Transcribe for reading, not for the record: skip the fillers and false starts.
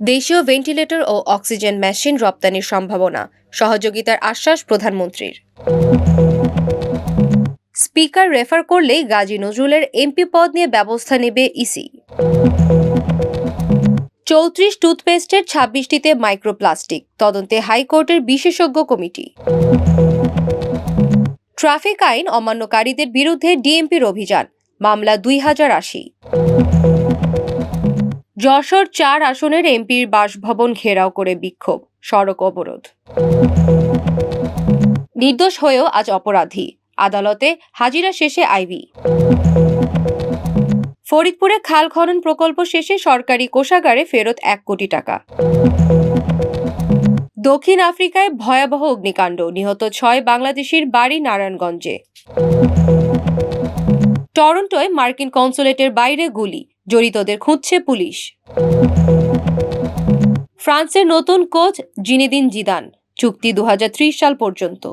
দেশীয় ভেন্টিলেটর ও oxygen machine রপ্তানির সম্ভাবনা, সহযোগিতার আশ্বাস প্রধানমন্ত্রীর। স্পিকার রেফার করলেই গাজী নজরুলের এমপি পদ নিয়ে ব্যবস্থা নেবে ইসি। ৩৪ টুথপেস্টের ২৬টিতে মাইক্রোপ্লাস্টিক, তদন্তে হাইকোর্টের বিশেষজ্ঞ কমিটি। ট্রাফিক আইন অমান্যকারীদের বিরুদ্ধে ডিএমপির অভিযান, মামলা ২০৮০। যশোর ৪ আসনের এমপির বাসভবন ঘেরাও করে বিক্ষোভ, সড়ক অবরোধ। নির্দোষ হয়েও আজ অপরাধী, আদালতে হাজিরা শেষে আইভি। ফরিদপুরে খাল খনন প্রকল্প শেষে সরকারি কোষাগারে ফেরত ১ কোটি টাকা। দক্ষিণ আফ্রিকায় ভয়াবহ অগ্নিকাণ্ড, নিহত ৬ বাংলাদেশির, বাড়ি নারায়ণগঞ্জে। টরন্টোয় মার্কিন কনসুলেটের বাইরে গুলি, জড়িতদের খুঁজছে পুলিশ। ফ্রান্সের নতুন কোচ জিনেদিন জিদান, চুক্তি ২০৩০ সাল পর্যন্ত।